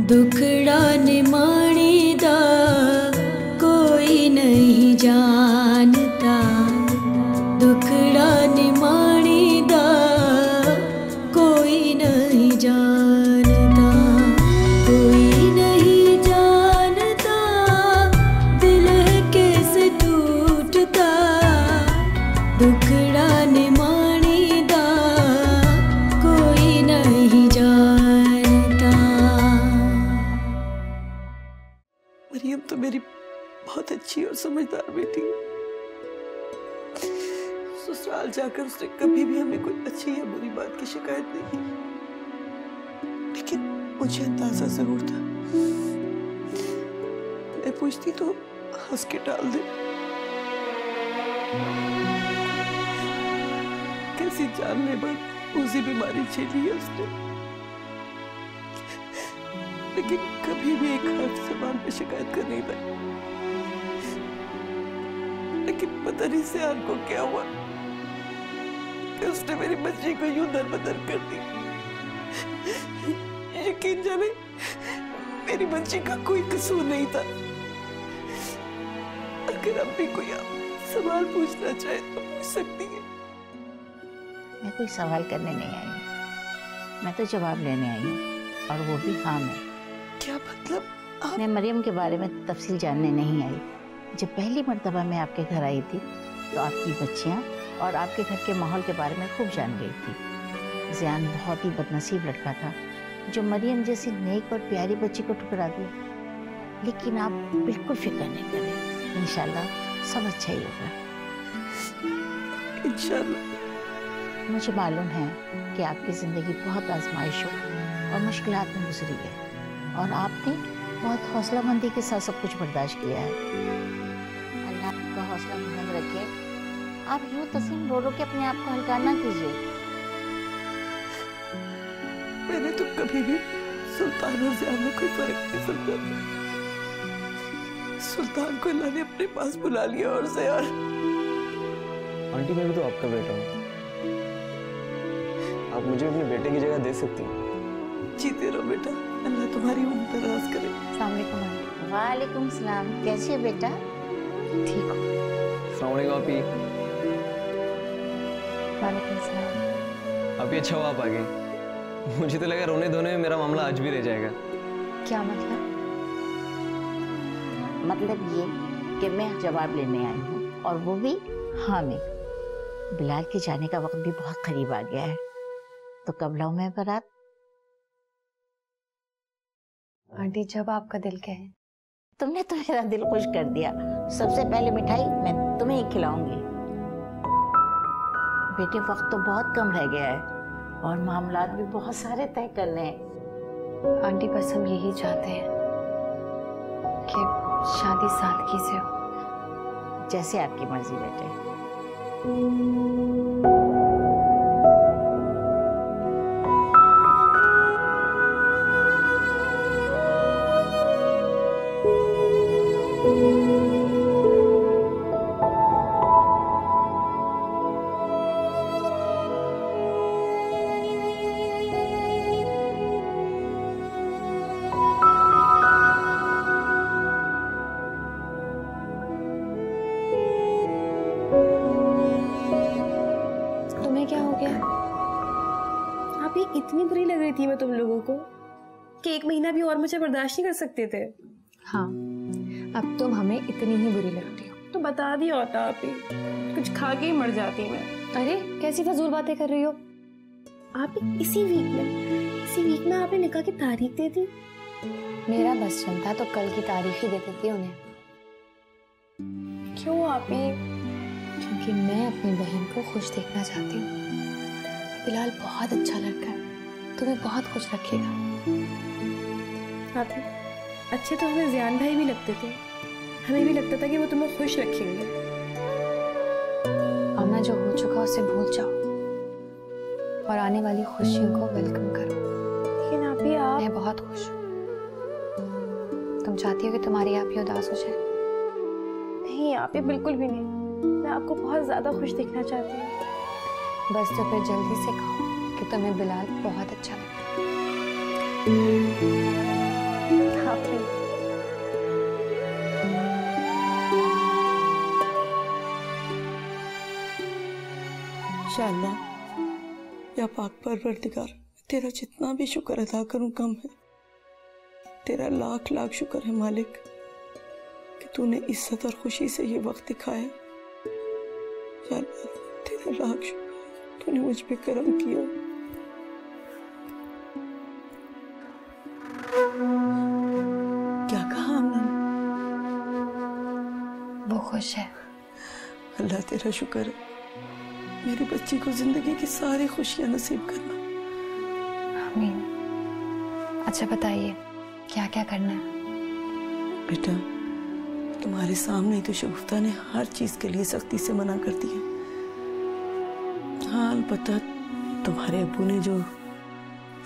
दुखड़ा निमाणीदा कोई नहीं जानता, दुखड़ा निमाणीदा कोई नहीं जानता, कोई नहीं जानता दिल कैसे टूटता, दुखड़ा निमाणीदा कोई नहीं जानता। मरियम तो मेरी बहुत अच्छी और समझदार बेटी है। ससुराल जाकर उसने कभी भी हमें कोई अच्छी या बुरी बात की शिकायत नहीं की, लेकिन मुझे अंदाजा जरूर था। मैं पूछती तो हंस के टाल दे। कैसी जानलेवा उसी बीमारी झेली है उसने, लेकिन कभी भी एक हर्फ ज़बान पे शिकायत कर नहीं पाई। लेकिन पता नहीं सियान को क्या हुआ कि उसने मेरी बच्ची को यूं दरबदर कर दी। यकीन जाने मेरी बच्ची का कोई कसूर नहीं था। अगर अब भी कोई आप सवाल पूछना चाहे तो पूछ सकती है। मैं कोई सवाल करने नहीं आई हूँ, मैं तो जवाब लेने आई हूँ, और वो भी हाँ में। क्या मतलब? मैं मरियम के बारे में तफसील जानने नहीं आई। जब पहली मर्तबा मैं आपके घर आई थी तो आपकी बच्चियाँ और आपके घर के माहौल के बारे में खूब जान गई थी। ज़ियान बहुत ही बदनसीब लड़का था जो मरियम जैसी नेक और प्यारी बच्ची को ठुकरा दिया। लेकिन आप बिल्कुल फिक्र नहीं करें, इंशाल्लाह सब अच्छा ही होगा। इंशाल्लाह। मुझे मालूम है कि आपकी ज़िंदगी बहुत आजमाइशों और मुश्किलात में गुजरी है, और आपने बहुत हौसलामंदी के साथ सब कुछ बर्दाश्त किया है। अल्लाह आपका हौसला बुलंद रखे। आप यूँ तस्लीम रो रो के अपने आप को हल्का ना कीजिए। मैंने तो कभी भी सुल्तान और ज़ियान में कोई फर्क नहीं समझा था। सुल्तान को अल्लाह ने अपने पास बुला लिया और ज़ियान। आंटी मैं भी तो आपका बेटा हूँ, आप मुझे अपने बेटे की जगह दे सकती हैं। जीते रहो बेटा, अल्लाह तुम्हारी उम्र दराज करे। अस्सलाम वालेकुम। वालेकुम सलाम। कैसी है बेटा? ठीक हो? अस्सलाम वालेकुम आपी। वालेकुम सलाम। आपी अच्छा हुआ आप आ गए। मुझे तो लगा रोने धोने में मेरा मामला आज भी रह जाएगा। क्या मतलब? मतलब ये कि मैं जवाब लेने आई हूँ, और वो भी हाँ में। बिलाल के जाने का वक्त भी बहुत करीब आ गया है, तो कब लाऊं मैं बारात? आंटी जब आपका दिल कहे। तुमने तो मेरा दिल खुश कर दिया। सबसे पहले मिठाई मैं तुम्हें ही खिलाऊंगी। बेटे वक्त तो बहुत कम रह गया है और मामलात भी बहुत सारे तय करने हैं। आंटी बस हम यही चाहते हैं कि शादी सादगी से हो। जैसे आपकी मर्जी बेटे। इतनी बुरी लग रही थी मैं तुम लोगों को कि एक महीना भी और मुझे बर्दाश्त नहीं कर सकते थे। हाँ, अब तुम हमें इतनी ही बुरी लगती हो। तो बता दिया होता आप ही, कुछ खा के ही मर जाती मैं। अरे कैसी फजूल बातें कर रही हो आप ही। इसी वीक में आपने निकाह की तारीख दे दी। मेरा बस चलता तो कल की तारीख ही दे देती उन्हें। क्यों आप ही? क्योंकि मैं अपनी बहन को खुश देखना चाहती हूँ। बिलाल बहुत अच्छा लड़का है, तुम्हें बहुत खुश रखेगा। आप अच्छे तो हमें ज़ियान भाई भी लगते थे, हमें भी लगता था कि वो तुम्हें खुश रखेंगे। आना जो हो चुका उसे भूल जाओ और आने वाली खुशियों को वेलकम करो। लेकिन आप मैं बहुत खुश हूँ। तुम चाहती हो कि तुम्हारी आप ही उदास हो जाए? नहीं आप ही, बिल्कुल भी नहीं। मैं आपको बहुत ज़्यादा खुश देखना चाहती हूँ। बस तो फिर जल्दी से कहो कि तुम्हें बिलाल बहुत अच्छा लगता है। इंशाअल्लाह या पाक परवरदिगार, तेरा जितना भी शुक्र अदा करूं कम है। तेरा लाख लाख शुक्र है मालिक कि तूने इज्जत और खुशी से ये वक्त दिखाया। या अल्लाह, तेरा लाख शुक्र है, तूने मुझ पे करम किया। क्या कहा हमने? वो खुश है। अल्लाह तेरा शुक्र है, मेरी बच्ची को जिंदगी की सारी खुशियां नसीब करना। आमीन। अच्छा बताइए क्या क्या करना है? बेटा, तुम्हारे सामने तो शगुफ्ता ने हर चीज के लिए सख्ती से मना कर दिया। हाँ, अलबत्ता तुम्हारे अब्बू ने जो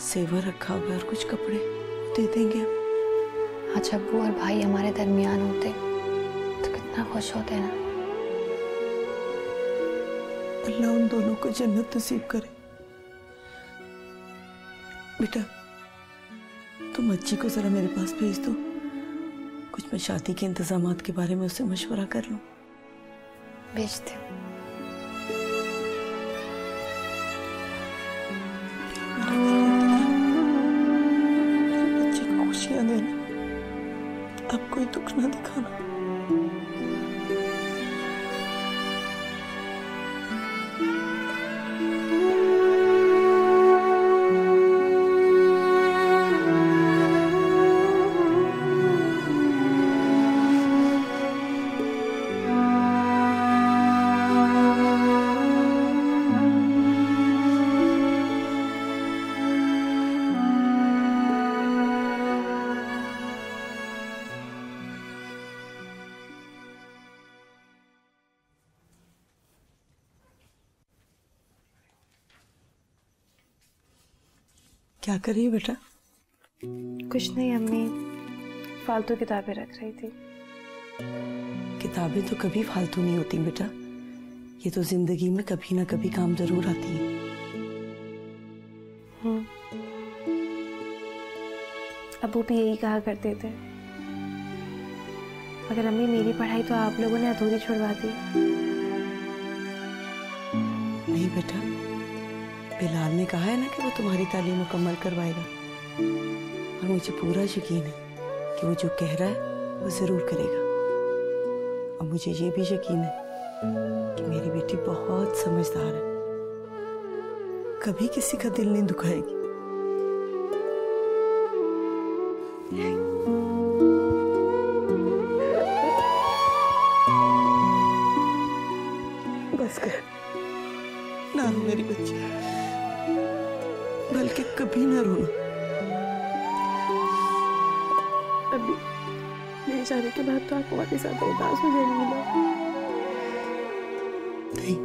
सेवर रखा हुआ है और कुछ कपड़े दे देंगे। आज अब्बू और भाई हमारे दरमियान होते तो कितना खुश होते ना। अल्लाह उन दोनों को जन्नत नसीब करे। बेटा, तुम अज्जी को जरा मेरे पास भेज दो, कुछ मैं शादी के इंतजामात के बारे में उससे मशवरा कर लूं। भेजते हो। बच्ची को खुशियां देना, अब कोई दुख ना दिखाना। क्या कर रही है बेटा? कुछ नहीं अम्मी, फालतू किताबें रख रही थी। किताबें तो कभी फालतू नहीं होती बेटा, ये तो जिंदगी में कभी ना कभी काम जरूर आती है। अब्बू भी यही कहा करते थे, मगर अम्मी मेरी पढ़ाई तो आप लोगों ने अधूरी छुड़वा दी। नहीं बेटा, बिलाल ने कहा है ना कि वो तुम्हारी तालीम मुकम्मल करवाएगा, और मुझे पूरा यकीन है कि वो जो कह रहा है वो जरूर करेगा। और मुझे ये भी यकीन है कि मेरी बेटी बहुत समझदार है, कभी किसी का दिल नहीं दुखाएगी। बस कर, ना रो मेरी बच्ची, बल्कि कभी ना रोना। अभी मेरे जाने के बाद तो आप बहुत ही ज्यादा उदास हो जाएंगी ना। नहीं,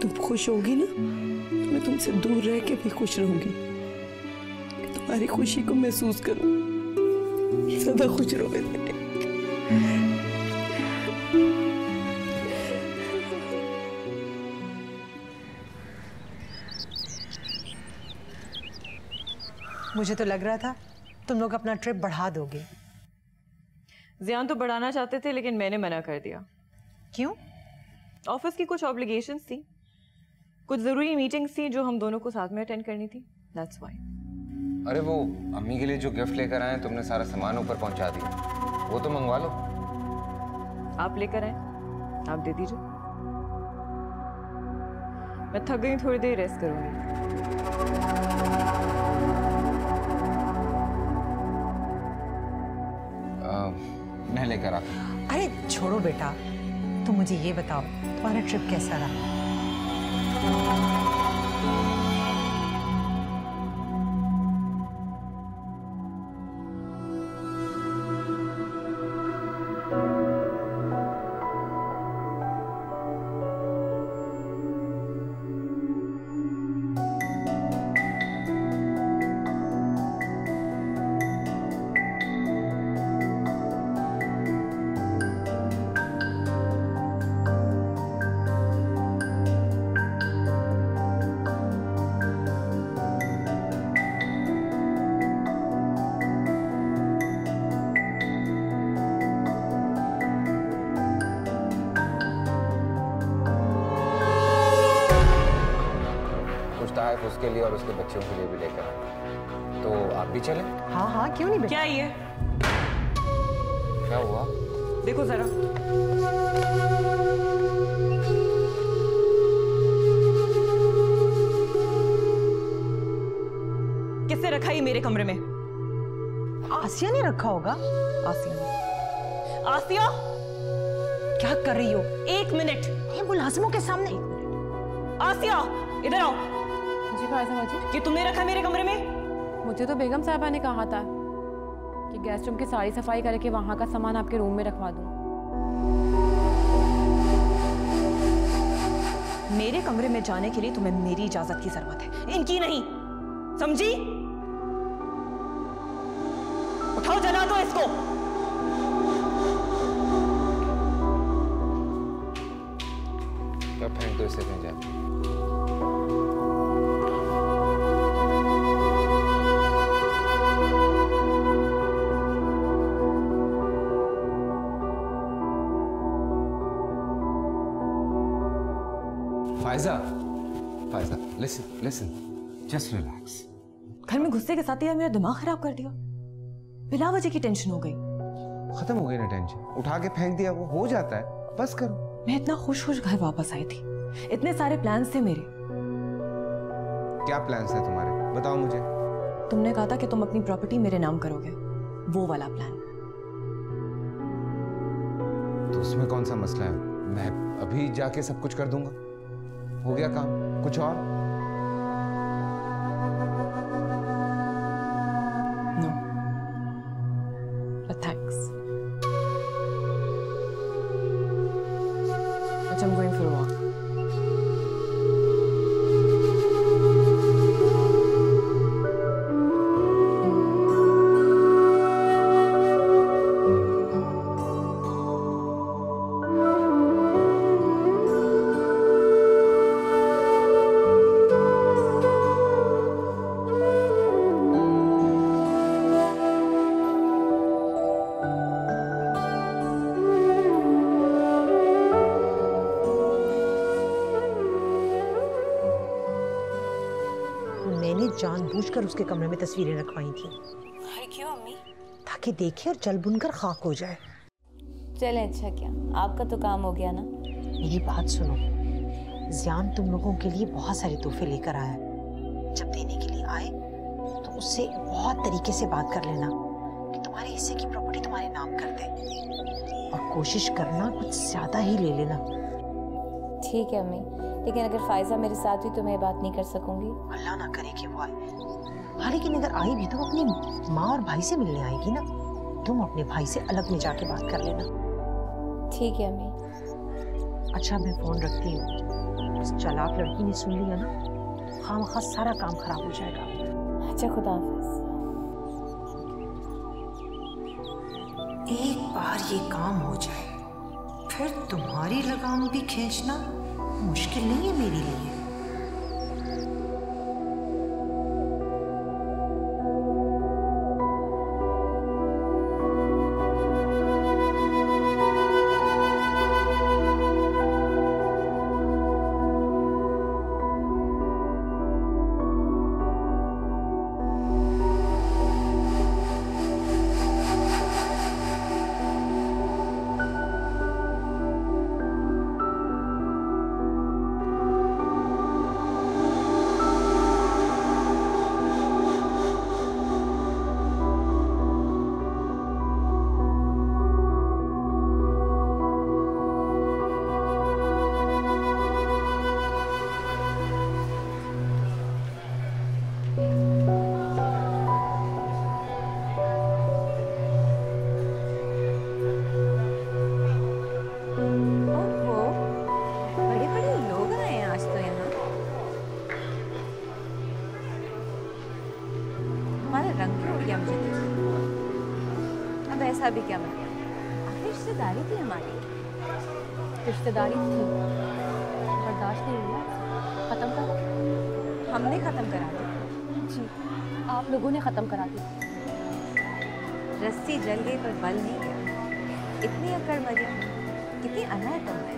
तुम खुश होगी ना तो मैं तुमसे दूर रह के भी खुश रहूंगी, तुम्हारी खुशी को महसूस करूं। सदा खुश रहो मेरे बेटे। मुझे तो लग रहा था तुम लोग अपना ट्रिप बढ़ा दोगे। ज़ियान तो बढ़ाना चाहते थे लेकिन मैंने मना कर दिया। क्यों? ऑफिस की कुछ ऑब्लिगेशंस थी, कुछ ज़रूरी मीटिंग्स थी जो हम दोनों को साथ में अटेंड करनी थी। That's why. अरे वो अम्मी के लिए जो गिफ्ट लेकर आए तुमने सारा सामान ऊपर पहुंचा दिया, वो तो मंगवा लो। आप लेकर आए, आप दे दीजिए। मैं थक गई, थोड़ी देर रेस्ट करूंगी। मैं लेकर आता हूं। अरे छोड़ो बेटा, तुम मुझे ये बताओ तुम्हारा ट्रिप कैसा रहा? तहफ उसके लिए और उसके बच्चों के लिए भी लेकर आए, तो आप भी चलें? हाँ हाँ, क्यों नहीं बेटा। क्या ये? क्या हुआ? देखो जरा। किसने रखा ये मेरे कमरे में? आसिया ने रखा होगा। आसिया ने। आसिया, क्या कर रही हो? 1 मिनट। ये मुलाजिमों के सामने। आसिया, इधर आओ। जी फायजा जी, ये तुमने रखा मेरे कमरे में? मुझे तो बेगम साहबा ने कहा था कि गेस्ट रूम की सारी सफाई करके वहाँ का सामान आपके रूम में रखवा दूँ। मेरे कमरे में जाने के लिए तुम्हें मेरी इजाजत की जरूरत है, इनकी नहीं, समझी? उठाओ, जला दो इसको। क्या फेंक दो इसे कहीं जाके? Faiza, listen, just relax. घर में गुस्से के साथ ही मेरा दिमाग खराब कर दिया। बिला वजह की टेंशन हो गई। खत्म हो गई ना टेंशन, उठा के फेंक दिया, वो हो जाता है, बस करो। मैं इतना खुश घर वापस आई थी, इतने सारे प्लान्स थे मेरे। क्या प्लान्स हैं तुम्हारे, बताओ मुझे। तुमने कहा था कि तुम अपनी प्रॉपर्टी मेरे नाम करोगे, वो वाला प्लान। तो उसमें कौन सा मसला है? मैं अभी जाके सब कुछ कर दूंगा, हो गया काम। कुछ और? No, but thanks. I'm going for a walk. जानबूझकर उसके कमरे में तस्वीरें रखवाई थी। क्यों अम्मी? ताकि देखे और जल बुनकर खाक हो जाए। चले, अच्छा क्या, आपका तो काम हो गया ना। मेरी बात सुनो, ज़ियान तुम लोगों के लिए बहुत सारे तोहफे लेकर आया है। जब देने के लिए आए तो उससे बहुत तरीके से बात कर लेना कि तुम्हारे हिस्से की प्रॉपर्टी तुम्हारे नाम कर दे, और कोशिश करना कुछ ज्यादा ही ले लेना। ठीक है अम्मी, लेकिन अगर फायजा मेरे साथ हुई तो मैं बात नहीं कर सकूंगी। अल्लाह ना करे कि वो आए। हाँ, लेकिन अगर आई भी तो अपनी माँ और भाई से मिलने आएगी ना। तुम अपने भाई से अलग में जाके बात कर लेना। ठीक है अम्मी। अच्छा, मैं फोन रखती हूँ। उस चालाक लड़की ने सुन लिया ना, खामखा सारा काम खराब हो जाएगा। अच्छा, खुदा हाफिज। एक बार ये काम हो जाए फिर तुम्हारी लगाम भी खींचना मुश्किल नहीं है मेरे लिए। भी क्या मतलब, आखिर रिश्तेदारी थी हमारी। रिश्तेदारी थी, बर्दाश्त नहीं हुआ, खत्म करो। हमने खत्म करा दी। जी, आप लोगों ने खत्म करा दी। रस्सी जल गई पर बल नहीं गया। इतनी अकड़ मरी, कितनी अनार तुम है।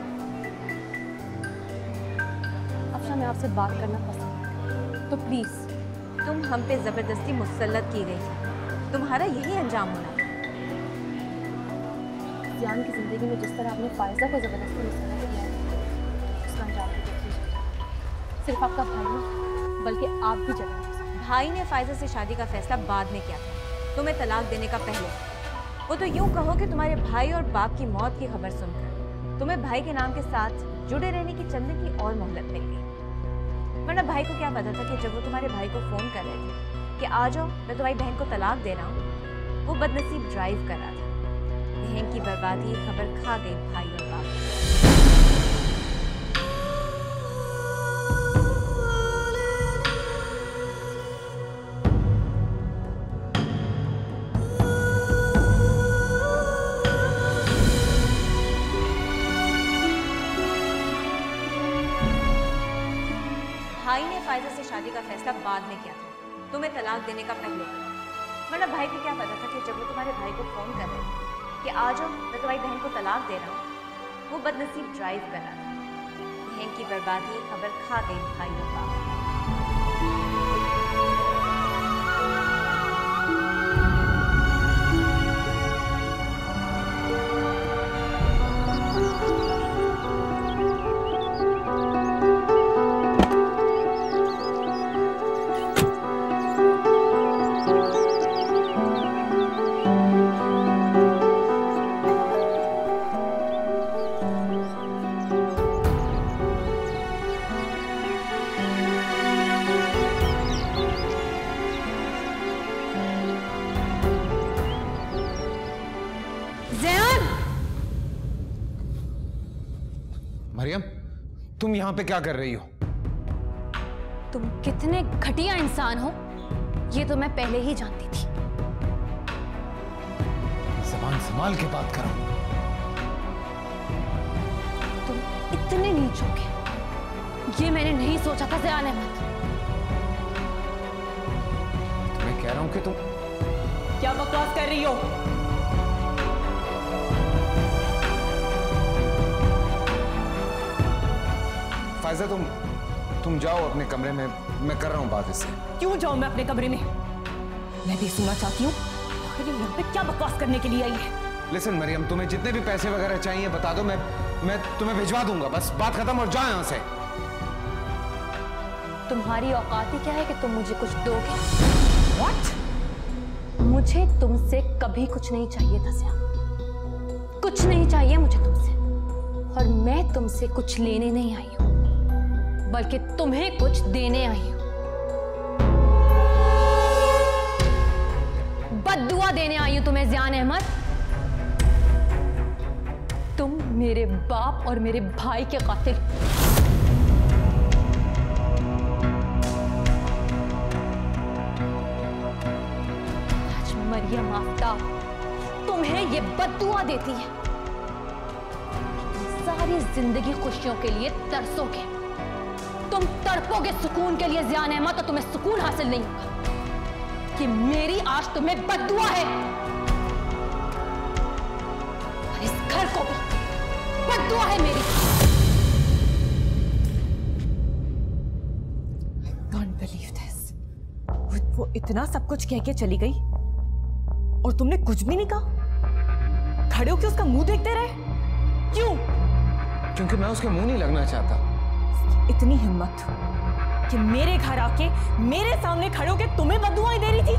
अफसा, मैं आपसे बात करना पसंद है। तो प्लीज तुम हम पे जबरदस्ती मुसल्लत की गई थी, तुम्हारा यही अंजाम होना था। जियान की जिंदगी में जिस तरह आपने फायजा को जबरदस्ती मुसल्लत किया है, उसका अंजाम भी देखिए। सिर्फ आपका भाई नहीं बल्कि आप भी जगह। भाई ने फायजा से शादी का फैसला बाद में किया था, तुम्हें तलाक देने का पहले। वो तो यूं कहो कि तुम्हारे भाई और बाप की मौत की खबर सुनकर तुम्हें भाई के नाम के साथ जुड़े रहने की चंद की और मोहलत मिल गई। वरना भाई को क्या पता था कि जब वो तुम्हारे भाई को फोन कर रहे थे कि आ जाओ मैं तुम्हारी बहन को तलाक दे रहा हूँ, वो बदनसीब ड्राइव कर रहा था। बहन की बर्बादी खबर खा गई भाई और बाप। भाई ने फायजा से शादी का फैसला बाद में किया था, तुम्हें तलाक देने का पहले। वरना भाई को क्या पता था कि जब वो तुम्हारे भाई को फोन कर रहे थे कि आ जाओ मैं तुम्हारी बहन को तलाक दे रहा हूँ, वो बदनसीब ड्राइव कर रहा था। बहन की बर्बादी खबर खा गई भाई और बाप। मरियम, तुम यहाँ पे क्या कर रही हो? तुम कितने घटिया इंसान हो ये तो मैं पहले ही जानती थी। ज़बान संभाल के बात करो। तुम इतने नीच होगे ये मैंने नहीं सोचा था ज़ियान अहमद। तो मैं कह रहा हूँ कि तुम क्या बकवास कर रही हो? फायजा, तुम जाओ अपने कमरे में, मैं कर रहा हूँ बात इससे। क्यों जाऊं मैं अपने कमरे में? मैं भी सुनना चाहती हूँ आखिर यहाँ पे क्या बकवास करने के लिए आई है। लिसन मरियम, तुम्हें जितने भी पैसे वगैरह चाहिए बता दो, मैं तुम्हें भिजवा दूंगा। बस बात खत्म और जाओ यहाँ से। तुम्हारी औकात ही क्या है कि तुम मुझे कुछ दोगे? What? मुझे तुमसे कभी कुछ नहीं चाहिए था ज़ियान, कुछ नहीं चाहिए मुझे तुमसे। और मैं तुमसे कुछ लेने नहीं आई हूं बल्कि तुम्हें कुछ देने आई हूं। बद्दुआ देने आई हूं तुम्हें ज़ियान अहमद। तुम मेरे बाप और मेरे भाई के कातिल। आज मरियम आफ्ताब तुम्हें ये बद्दुआ देती है। तुम सारी जिंदगी खुशियों के लिए तरसोगे, तुम तड़पोगे सुकून के लिए ज़ियान अहमद, तो तुम्हें सुकून हासिल नहीं होगा कि मेरी आज तुम्हें बद्दुआ है और इस घर को भी बद्दुआ है मेरी। Can't believe this. वो इतना सब कुछ कह के चली गई और तुमने कुछ भी नहीं कहा? खड़े होकर उसका मुंह देखते रहे? क्यों? क्योंकि मैं उसके मुंह नहीं लगना चाहता। इतनी हिम्मत कि मेरे घर आके मेरे सामने खड़े होकर तुम्हें बद्दुआएं दे रही थी।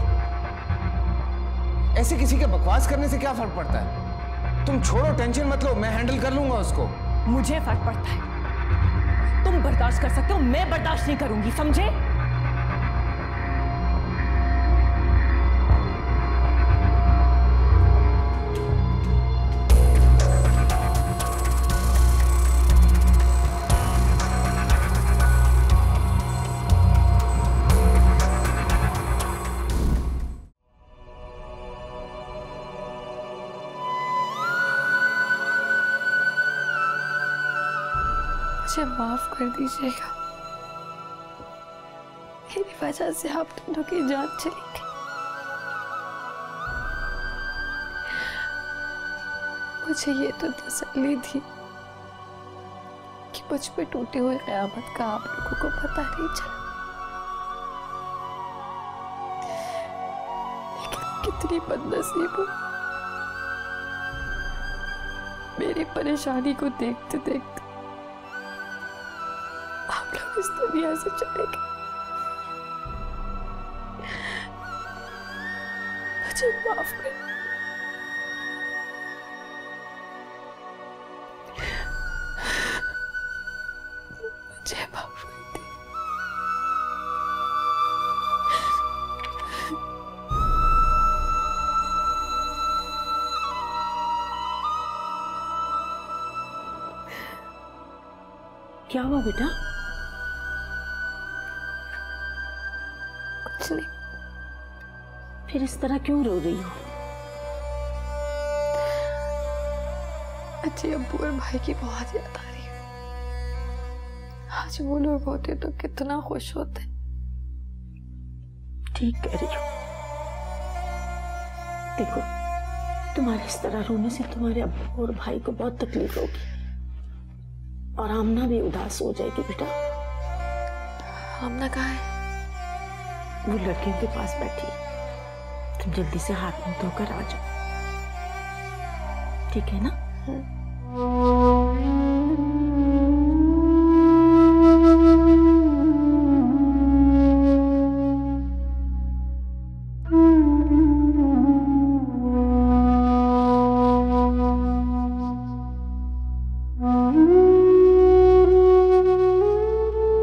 ऐसे किसी के बकवास करने से क्या फर्क पड़ता है? तुम छोड़ो, टेंशन मत लो, मैं हैंडल कर लूंगा उसको। मुझे फर्क पड़ता है। तुम बर्दाश्त कर सकते हो, मैं बर्दाश्त नहीं करूंगी, समझे? मुझे माफ कर दीजिएगा, मेरी वजह से आप दोनों की जान चली गई। मुझे ये तो तसल्ली थी कि मुझ पे टूटे हुए क़यामत का आप लोगों को पता नहीं चला, कितनी बदनसीब हूँ। मेरी परेशानी को देखते देखते आप लोग इस दुनिया से चले गए। मुझे माफ कर। मुझे माफ कर दे। क्या हुआ बेटा? कुछ नहीं। फिर इस तरह क्यों रो रही हो? अच्छे अब्बू और भाई की बहुत याद आ रही है। आज वो लोग होते तो कितना खुश होते। ठीक कह रही हो। देखो, तुम्हारे इस तरह रोने से तुम्हारे अब्बू और भाई को बहुत तकलीफ होगी और आमना भी उदास हो जाएगी बेटा। आमना कहाँ है? वो लड़कियों के पास बैठी है। तुम जल्दी से हाथ मुंह धोकर आ जाओ, ठीक है ना?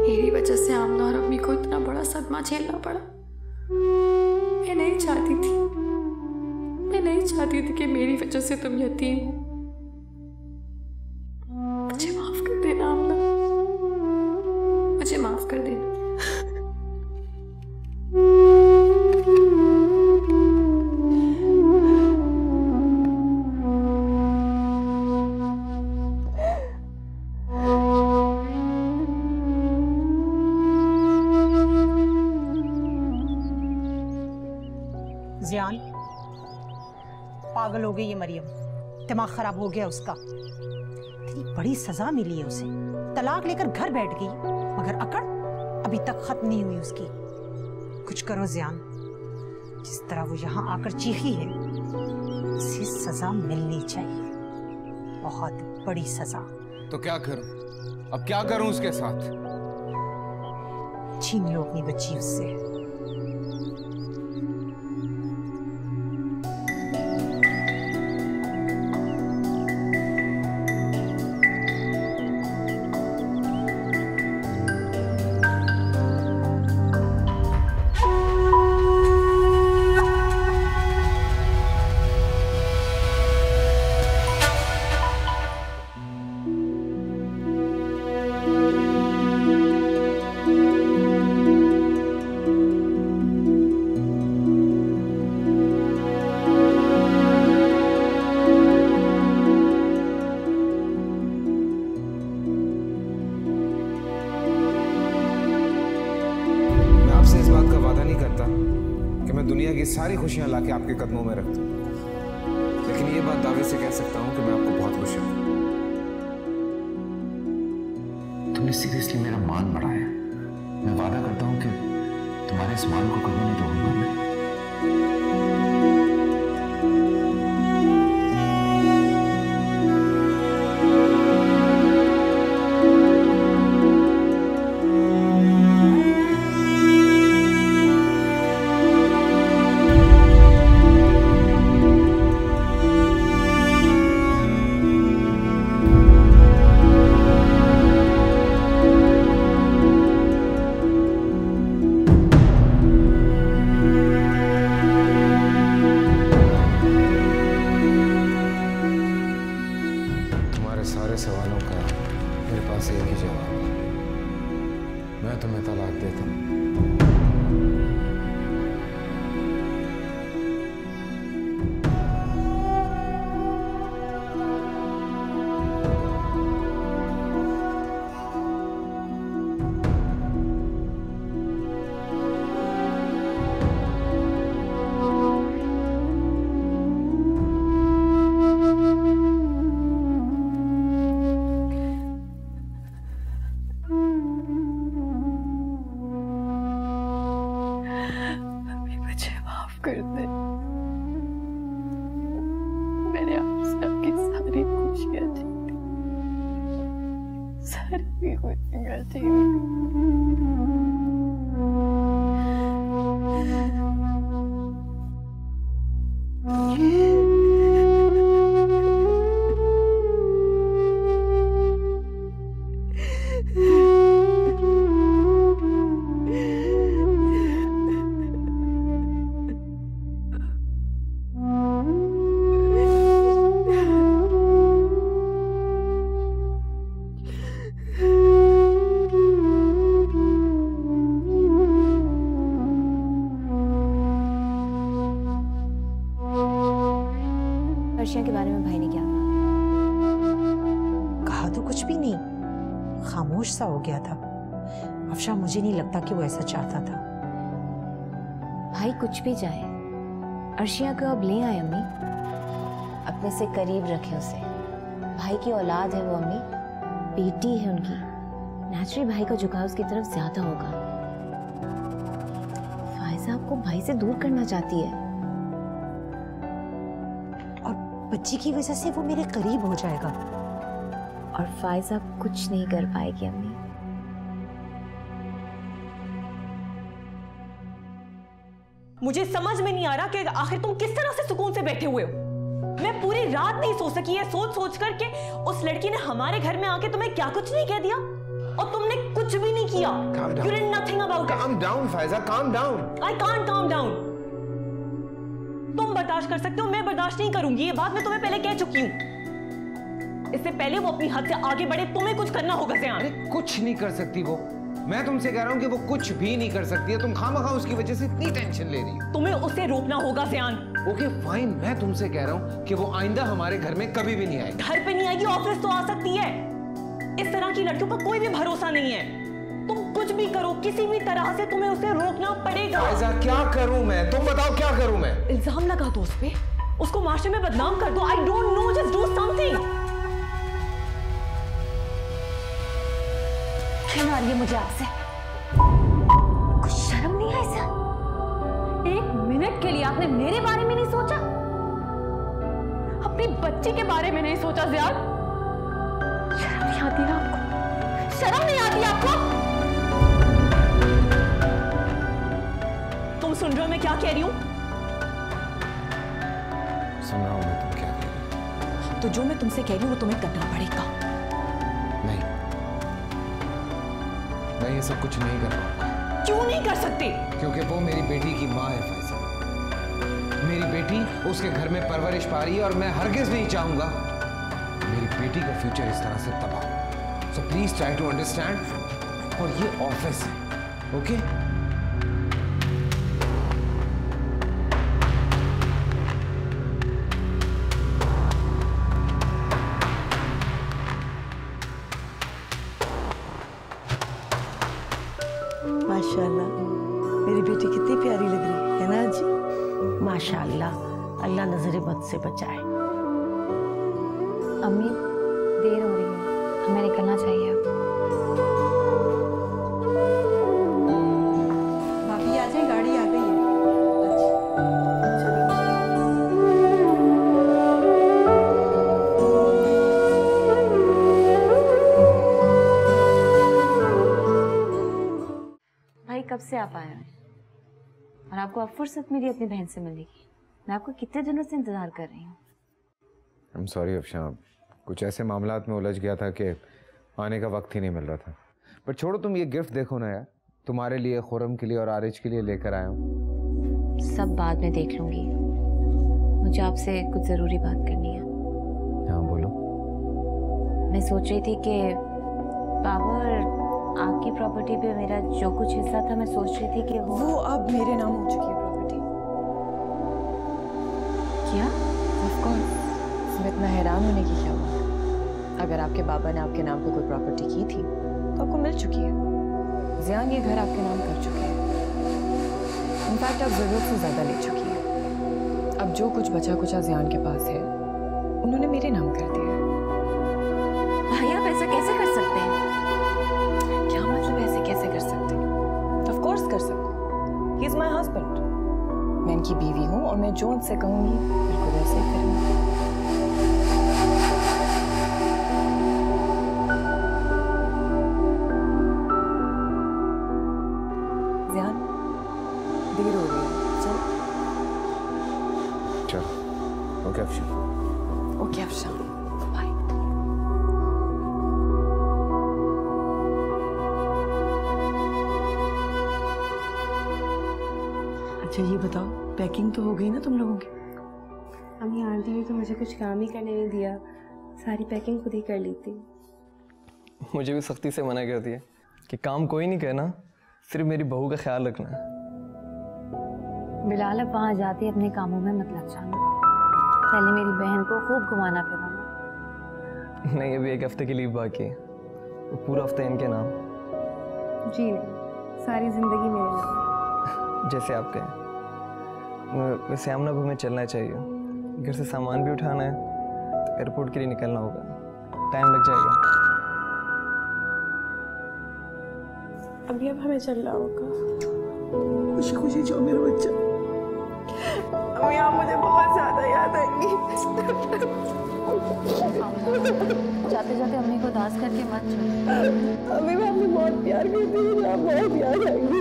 मेरी वजह से आमना और अम्मी को इतना बड़ा सदमा झेलना पड़ा। मैं नहीं चाहती थी कि मेरी वजह से तुम यतीम हो। मुझे माफ कर देना आमना, मुझे माफ कर देना। जियान, पागल हो गई ये मरियम, दिमाग खराब हो गया उसका। इतनी बड़ी सजा मिली है उसे, तलाक लेकर घर बैठ गई, मगर अकड़ अभी तक खत्म नहीं हुई उसकी। कुछ करो जियान, जिस तरह वो यहाँ आकर चीखी है उसे सजा मिलनी चाहिए, बहुत बड़ी सजा। तो क्या करूं? अब क्या करूं उसके साथ? छीन लो अपनी बच्ची उससे। दुनिया की सारी खुशियां लाके आपके कदमों में रख दूं, लेकिन ये बात दावे से कह सकता हूं कि मैं आपको बहुत खुश हूं। तुमने सीरियसली मेरा मान बढ़ाया। मैं वादा करता हूं कि तुम्हारे इस मान को कभी नहीं तोड़ूंगा मैं। सारे सवालों का मेरे पास एक ही जवाब है, मैं तुम्हें तलाक देता हूं। कर दे। कोई गलती नहीं। अर्शिया के बारे में भाई ने क्या कहा तो कुछ भी नहीं, खामोश सा हो गया था। अफशा, मुझे नहीं लगता कि वो ऐसा चाहता था। भाई कुछ भी चाहे, अर्शिया को अब ले आए अम्मी, अपने से करीब रखे उसे। भाई की औलाद है वो अम्मी, बेटी है उनकी, नेचुरली भाई का झुकाव उसकी तरफ ज्यादा होगा। फायजा आपको भाई से दूर करना चाहती है और बच्ची की वजह से वो मेरे करीब हो जाएगा। और फायजा कुछ नहीं कर पाएगी अम्मी। मुझे समझ में नहीं आ रहा कि आखिर तुम किस तरह से सुकून से बैठे हुए हो। मैं पूरी रात नहीं सो सकी है सोच सोच कर के उस लड़की ने हमारे घर में आके तुम्हें क्या कुछ नहीं कह दिया, और तुमने कुछ भी नहीं किया। You did nothing about it. Calm down, Faiza, calm down. I can't calm down. तुम बर्दाश्त कर सकते हो, मैं बर्दाश्त नहीं करूंगी। ये बात मैं तुम्हें पहले कह चुकी हूँ। इससे पहले वो अपनी हद से आगे बढ़े, तुम्हें कुछ करना होगा ज़ियान। अरे कुछ नहीं कर सकती वो। मैं तुमसे कह रहा हूँ कि वो कुछ भी नहीं कर सकती है। तुम खामखा उसकी वजह से इतनी टेंशन ले रही हो। तुम्हें उसे रोकना होगा ज़ियान। ओके फाइन, मैं तुमसे कह रहा हूँ कि वो आइंदा हमारे घर में कभी भी नहीं आएगी। घर पे नहीं आएगी, ऑफिस तो आ सकती है। इस तरह की लड़कियों का कोई भी भरोसा नहीं है। तुम कुछ भी करो, किसी भी तरह से तुम्हें उसे रोकना पड़ेगा। फायजा, क्या करूं मैं? तुम बताओ क्या करूं मैं? इल्जाम लगा दो उस पे, उसको माशरे में बदनाम कर दो। I don't know, just do something. क्यों आ रही है मुझे आपसे? कुछ शर्म नहीं है इसे? एक मिनट के लिए आपने मेरे बारे में नहीं सोचा, अपनी बच्ची के बारे में नहीं सोचा ज़ियान? शर्म नहीं आती ना आपको? शर्म नहीं आती आपको? तुम सुन रहे हो मैं क्या कह रही हूँ? सुन रहा हूं मैं, तुम क्या कह रही हो। तो जो मैं तुमसे कह रही हूँ वो तुम्हें करना पड़ेगा। नहीं, मैं ये सब कुछ नहीं कर पाऊंगा। क्यों नहीं कर सकते? क्योंकि वो मेरी बेटी की माँ है फायजा। मेरी बेटी उसके घर में परवरिश पा रही है और मैं हरगिज नहीं चाहूंगा मेरी बेटी का फ्यूचर इस तरह से तबाह। So please try to understand. और ये ऑफिस है, ओके? माशाल्लाह, मेरी बेटी कितनी प्यारी लग रही है ना जी? माशाअल्लाह, अल्लाह नजर बद से बचाए। अम्मी देर हो रही है, हमें निकलना चाहिए अब। भाभी आ जाए, गाड़ी आ गई है। भाई कब से आप आए हैं और आपको अब फुर्सत मिली अपनी बहन से मिलने की? मैं आपको कितने दिनों से इंतजार कर रही हूँ। आई एम सॉरी अफशा, कुछ ऐसे मामलात में उलझ गया था कि आने का वक्त ही नहीं मिल रहा था। पर छोड़ो, तुम ये गिफ्ट देखो ना यार, तुम्हारे लिए, खुरम के लिए और आरिज के लिए लेकर आया हूँ। सब बाद में देख लूंगी, मुझे आपसे कुछ ज़रूरी बात करनी है। हाँ बोलो। मैं सोच रही थी कि बाबा और आपकी प्रॉपर्टी पे मेरा जो कुछ हिस्सा था, मैं सोच रही थी कि वो अब मेरे नाम हो चुकी है प्रॉपर्टी। क्या? ऑफ कोर्स, इसमें इतना हैरान होने की क्या बात? अगर आपके बाबा ने आपके नाम पे कोई प्रॉपर्टी की थी तो आपको मिल चुकी है। ज़ियान ये घर आपके नाम कर चुके हैं, इनफैक्ट आप ज़रूरत से ज़्यादा ले चुकी हैं। अब जो कुछ बचा कुचा ज़ियान के पास है उन्होंने मेरे नाम कर दिया है। भाई आप ऐसा कैसे कर सकते हैं? क्या मतलब ऐसे कैसे कर सकते हैं? ऑफ कोर्स कर सकते हैं। ही इज माय हस्बैंड, मैं इनकी बीवी हूँ और मैं जो उनसे कहूँगी बिल्कुल वैसे ही करूँगी। जियान देर हो रही है, चल। चल okay Afshan. Okay Afshan, bye. अच्छा ये बताओ, पैकिंग तो हो गई ना तुम लोगों की? अम्मी आंटी ने तो मुझे कुछ काम ही करने नहीं दिया, सारी पैकिंग खुद ही कर ली थी। मुझे भी सख्ती से मना कर दिया कि काम कोई नहीं करना, सिर्फ मेरी बहू का ख्याल रखना है। बिलाल अब वहाँ जाती अपने कामों में मत लग जाना, पहले मेरी बहन को खूब घुमाना फिराना। नहीं, अभी 1 हफ्ते की लीव बाकी है, वो पूरा हफ्ता इनके नाम। जी नहीं, सारी जिंदगी मेरे नाम। जैसे आप कहें। वैसे आमना को हमें चलना चाहिए, घर से सामान भी उठाना है, तो एयरपोर्ट के लिए निकलना होगा, टाइम लग जाएगा। अभी अब हमें चलना होगा। खुशी खुशी जाओ मेरा बच्चा। अम्मी आप मुझे बहुत ज्यादा याद आएंगी। जाते जाते अम्मी को उदास करके मत चलो। अम्मी मैं आपसे बहुत प्यार करती हूँ, आप बहुत याद आएंगी।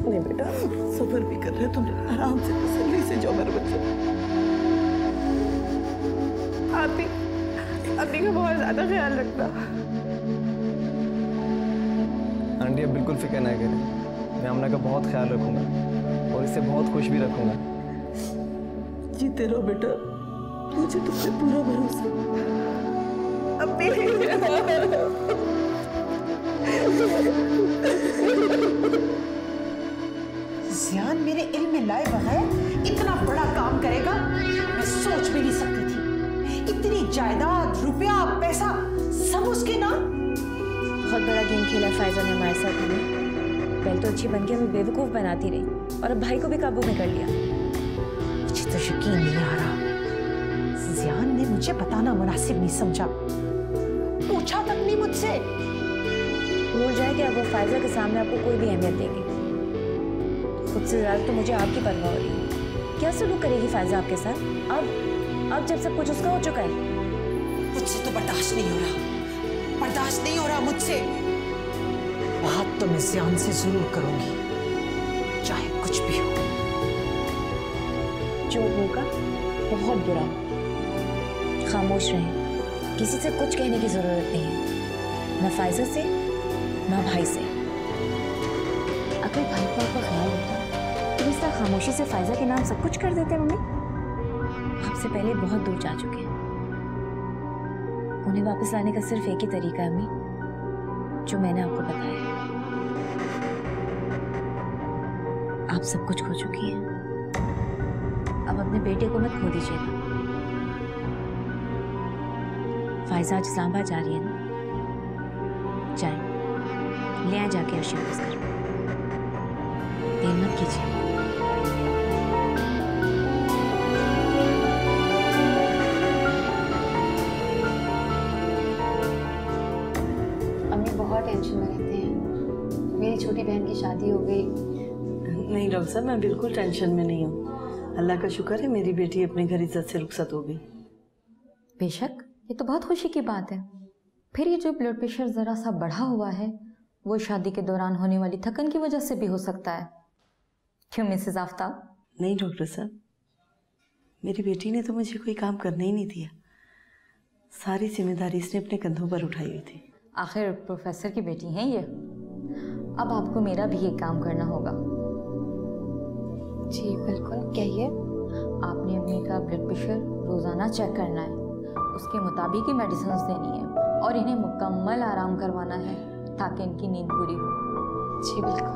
नहीं बेटा, सफर भी कर रहे तुम, आराम से तसल्ली से जाओ मेरा बच्चा। आप भी अम्मी का बहुत ज्यादा ख्याल रखना। आंटी अब बिल्कुल फिक्र ना करें, मैं आमना का बहुत ख्याल रखूंगा और इसे बहुत खुश भी रखूंगा। जीते रहो बेटा, मुझे तुम पे पूरा भरोसा। जियान मेरे इल्म में लाए बगैर इतना बड़ा काम करेगा, मैं सोच भी नहीं सकती थी। इतनी जायदाद, रुपया, पैसा सब उसके नाम। बहुत बड़ा गेम खेला फायजा ने हमारे साथ। हमें पहले तो अच्छी बन के हमें बेवकूफ़ बनाती रही और अब भाई को भी काबू में कर लिया। मुझे तो यकीन नहीं आ रहा, जियान ने मुझे बताना मुनासिब नहीं समझा, पूछा तक नहीं मुझसे। भूल जाए कि अब वो फायजा के सामने आपको कोई भी अहमियत देगी। खुद से ज़्यादा तो मुझे आपकी परवाह हो रही है। क्या सलूक करेगी फायजा आपके साथ अब जब सब कुछ उसका हो चुका है? मुझसे तो बर्दाश्त नहीं हो रहा, बर्दाश्त नहीं हो रहा मुझसे। बात तो मैं जियान से जरूर करूंगी, चाहे कुछ भी हो। जो होगा बहुत बुरा, खामोश रहें, किसी से कुछ कहने की जरूरत नहीं है, ना फायजा से ना भाई से। अगर भाई को आपका ख्याल होता तो इस तरह खामोशी से फायजा के नाम सब कुछ कर देते मम्मी। आपसे पहले बहुत दूर जा चुके हैं, उन्हें वापस लाने का सिर्फ एक ही तरीका है अम्मी, जो मैंने आपको बताया। आप सब कुछ खो चुकी हैं, अब अपने बेटे को मत खो दीजिएगा। फायजा आज इस्लामाबाद जा रही है ना, जाए ले आए जाके अर्शिया को घर, देर मत कीजिए। बहुत टेंशन में रहते हैं, मेरी छोटी बहन की शादी हो गई। नहीं डॉक्टर साहब, मैं बिल्कुल टेंशन में नहीं हूँ। अल्लाह का शुक्र है मेरी बेटी अपने घर इज्जत से रुखसत हो गई। बेशक, ये तो बहुत खुशी की बात है। फिर ये जो ब्लड प्रेशर ज़रा सा बढ़ा हुआ है, वो शादी के दौरान होने वाली थकन की वजह से भी हो सकता है। क्यों मिसेस आफ्ताब? नहीं डॉक्टर साहब, मेरी बेटी ने तो मुझे कोई काम करने ही नहीं दिया, सारी जिम्मेदारी इसने अपने कंधों पर उठाई हुई थी। आखिर प्रोफेसर की बेटी हैं ये, अब आपको मेरा भी ये काम करना होगा। जी बिल्कुल, कहिए। आपने अम्मी का ब्लड प्रेशर रोज़ाना चेक करना है, उसके मुताबिक ही मेडिसिन देनी है और इन्हें मुकम्मल आराम करवाना है ताकि इनकी नींद पूरी हो। जी बिल्कुल।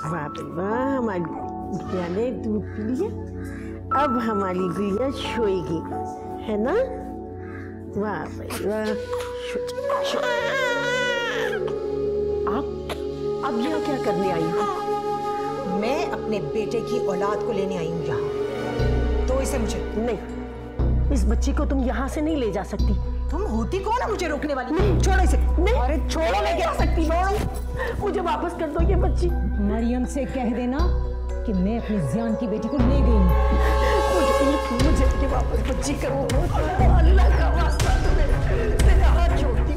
वाह भाई वाह, हमारी गुड़िया ने दूध पी लिया, अब हमारी गुड़िया सोएगी, है ना? वाह भाई वाह। आप अब यहाँ क्या करने आई हो? मैं अपने बेटे की औलाद को लेने आई हूँ यहाँ, तो इसे मुझे नहीं, इस बच्ची को तुम यहाँ से नहीं ले जा सकती। तुम होती कौन है मुझे रोकने वाली? नहीं, छोड़ो इसे। नहीं, अरे छोड़ो, नहीं जा सकती। छोड़ो, मुझे वापस कर दो ये बच्ची। मरियम से कह देना कि मैं अपनी जियान की बेटी को ले गई हूँ। मुझे वापस बच्ची करो, अल्लाह का वास्ता, तुम्हें तेरा हाथ जोड़ती,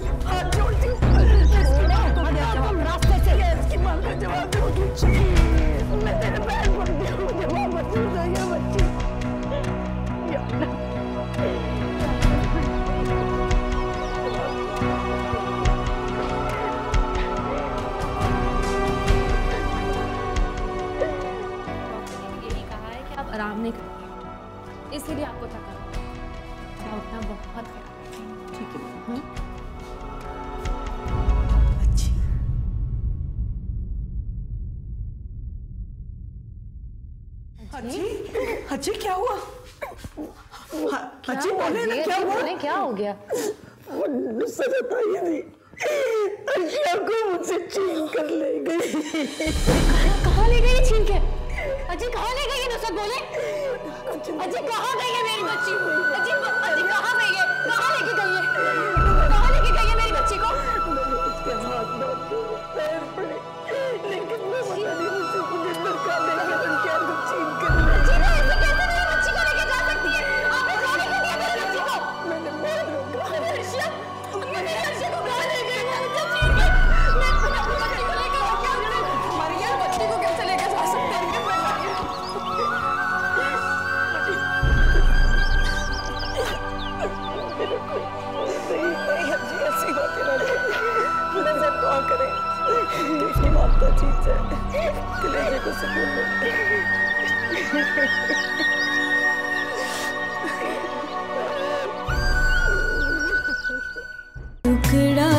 हजी क्या हुआ? हजी बोले ना, क्या हुआ? क्या हो गया? नुसरत आई नहीं, अर्शिया को मुझसे छीन कर ले गई। कहाँ ले गई छीन के? अजी कहाँ ले गई है? नुसरत बोले। अजी कहाँ गई है मेरी बच्ची? अजी कहाँ गई है? कहाँ लेके गई है? कहाँ लेके गई है मेरी बच्ची को? उसके हाथ पैर पड़े, लेकिन मैं पता नहीं मुझे धक्का देके अर्शिया को छीन कर ले गई। ऐसे कैसे मेरी बच्ची को लेके जा सकती है? आपने जाने क्यों दिया मेरी बच्ची को? मैंने बहुत रोका। अर्शिया मेरी बच्ची को कहाँ ले गई? मुझे छीन के मैं अपनी बच्ची को लेके क्या करूँ? हमारी यार बच्ची को कैसे लेके जा सकते हैं? ऐसी बातें ना नजर दुआ करें, इसकी बात तो ठीक है, कलेजे को सुकून मिले। टुकड़ा